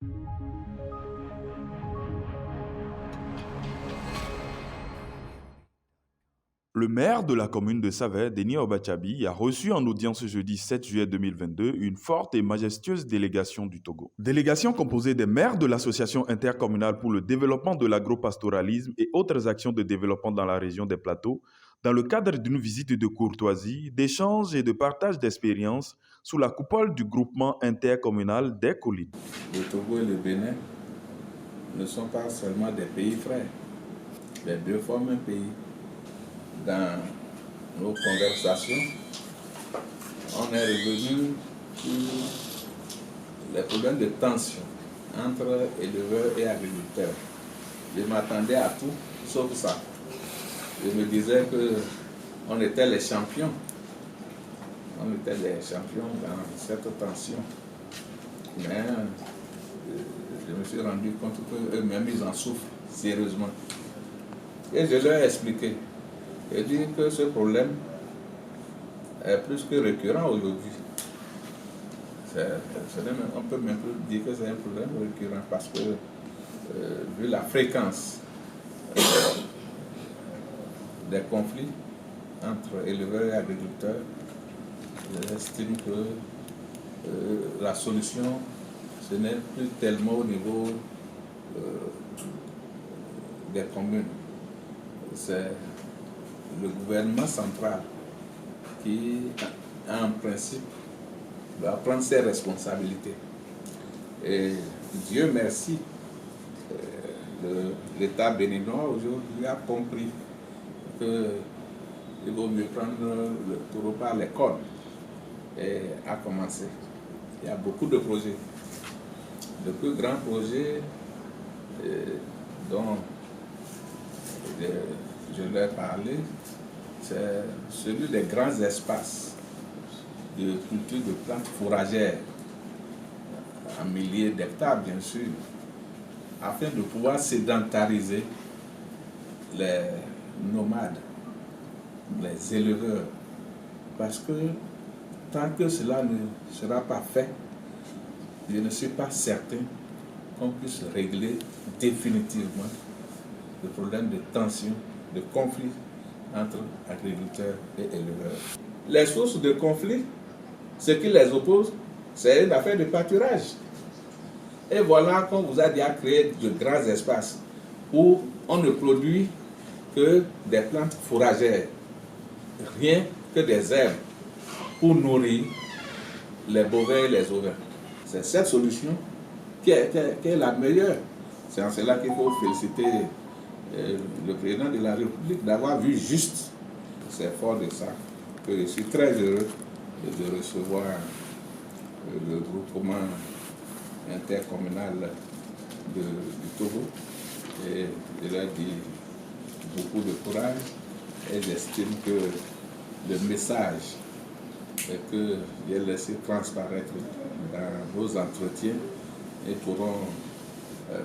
Le maire de la commune de Savès, Denis Obachabi, a reçu en audience jeudi 7 juillet 2022 une forte et majestueuse délégation du Togo. Délégation composée des maires de l'association intercommunale pour le développement de l'agropastoralisme et autres actions de développement dans la région des plateaux, dans le cadre d'une visite de courtoisie, d'échange et de partage d'expériences sous la coupole du groupement intercommunal des collines. Le Togo et le Bénin ne sont pas seulement des pays frères, les deux forment un pays. Dans nos conversations, on est revenu sur les problèmes de tension entre éleveurs et agriculteurs. Je m'attendais à tout sauf ça. Je me disais qu'on était les champions. On était les champions dans cette tension. Mais je me suis rendu compte qu'eux-mêmes, ils en souffrent sérieusement. Et je leur ai expliqué. J'ai dit que ce problème est plus que récurrent aujourd'hui. On peut même dire que c'est un problème récurrent parce que, vu la fréquence des conflits entre éleveurs et agriculteurs, j'estime que la solution, ce n'est plus tellement au niveau des communes. C'est le gouvernement central qui, en principe, doit prendre ses responsabilités. Et Dieu merci, l'État béninois aujourd'hui a compris qu'il vaut mieux prendre le taureau par les cornes et a commencé. Il y a beaucoup de projets. Le plus grand projet dont je leur ai parlé, c'est celui des grands espaces de culture de plantes fourragères, en milliers d'hectares bien sûr, afin de pouvoir sédentariser les nomades, les éleveurs. Parce que tant que cela ne sera pas fait, je ne suis pas certain qu'on puisse régler définitivement le problème de tension, de conflit entre agriculteurs et éleveurs. Les sources de conflit, ce qui les oppose, c'est une affaire de pâturage. Et voilà qu'on vous a déjà créé de grands espaces où on ne produit que des plantes fourragères, rien que des herbes pour nourrir les bovins et les ovins. C'est cette solution qui est la meilleure. C'est en cela qu'il faut féliciter le président de la République d'avoir vu juste. C'est fort de ça que je suis très heureux de recevoir le groupement intercommunal du Togo. Et je leur dis beaucoup de courage et j'estime que le message que j'ai laissé transparaître dans vos entretiens et pourront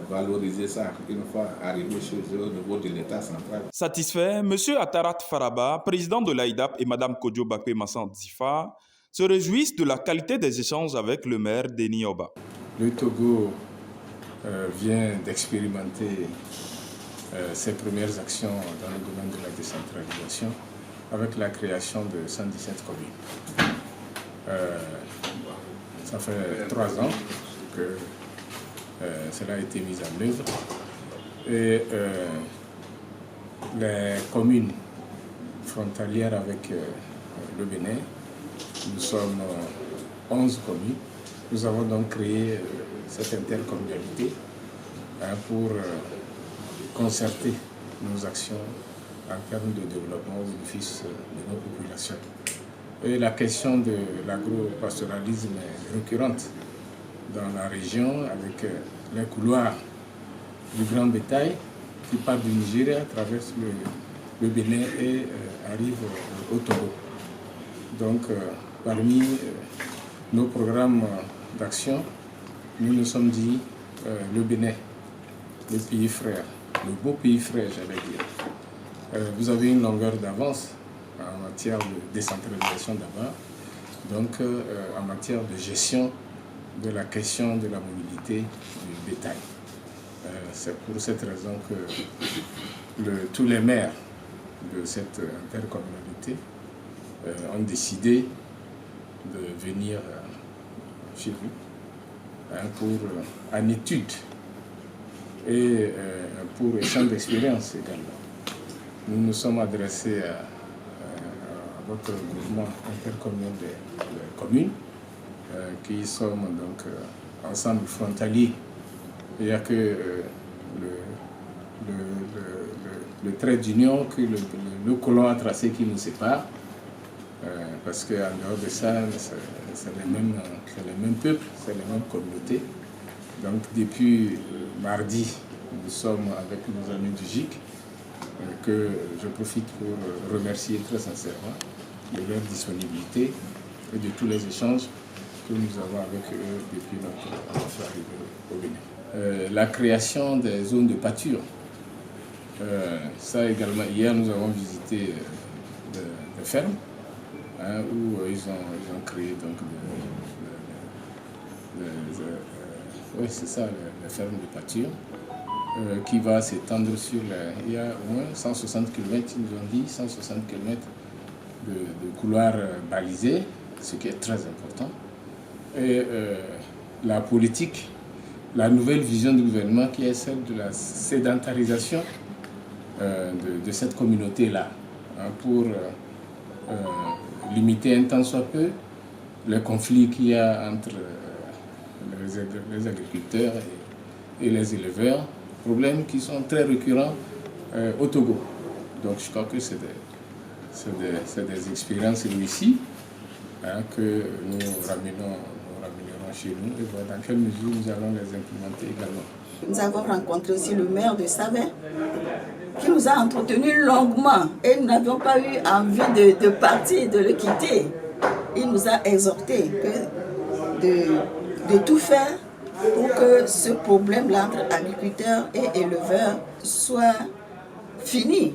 valoriser ça une fois arrivé chez eux au niveau de l'État central. Satisfait, M. Atarat Faraba, président de l'AIDAP, et Mme Kodjo Bakwe Massan Zifa se réjouissent de la qualité des échanges avec le maire Denis Oba. Le Togo vient d'expérimenter ses premières actions dans le domaine de la décentralisation avec la création de 117 communes. Ça fait 3 ans que cela a été mis en œuvre et les communes frontalières avec le Bénin, nous sommes 11 communes. Nous avons donc créé cette intercommunalité pour concerter nos actions en termes de développement au bénéfice de nos populations. Et la question de l'agropastoralisme est récurrente dans la région avec les couloirs du grand bétail qui part du Nigeria, traverse le Bénin et arrive au Togo. Donc, parmi nos programmes d'action, nous nous sommes dit le Bénin, le pays frère, le beau pays frère, j'allais dire. Vous avez une longueur d'avance en matière de décentralisation d'abord, donc en matière de gestion de la question de la mobilité du bétail. C'est pour cette raison que tous les maires de cette intercommunalité ont décidé de venir chez vous pour en étude et pour échange d'expérience également. Nous nous sommes adressés à votre groupement intercommunal des communes qui sommes donc ensemble frontaliers. C'est-à-dire que le trait d'union que le colon a tracé qui nous sépare, parce qu'en dehors de ça, c'est les mêmes peuples, c'est les mêmes communautés. Donc depuis mardi, nous sommes avec nos amis du GIC, que je profite pour remercier très sincèrement de leur disponibilité et de tous les échanges que nous avons avec eux depuis notre arrivée au Bénin. La création des zones de pâture, ça également, hier nous avons visité des fermes où ils ont créé donc c'est ça, les fermes de pâture qui va s'étendre sur il y a au moins 160 km, ils nous ont dit 160 km de couloirs balisés, ce qui est très important. Et la politique, la nouvelle vision du gouvernement qui est celle de la sédentarisation de cette communauté-là, pour limiter un tant soit peu les conflits qu'il y a entre les agriculteurs et les éleveurs, problèmes qui sont très récurrents au Togo. Donc je crois que c'est des expériences réussies que nous ramènerons chez nous et voir dans quelle mesure nous allons les implémenter également. Nous avons rencontré aussi le maire de Savin qui nous a entretenu longuement et nous n'avions pas eu envie de partir, de le quitter. Il nous a exhorté de tout faire pour que ce problème-là entre agriculteurs et éleveurs soit fini.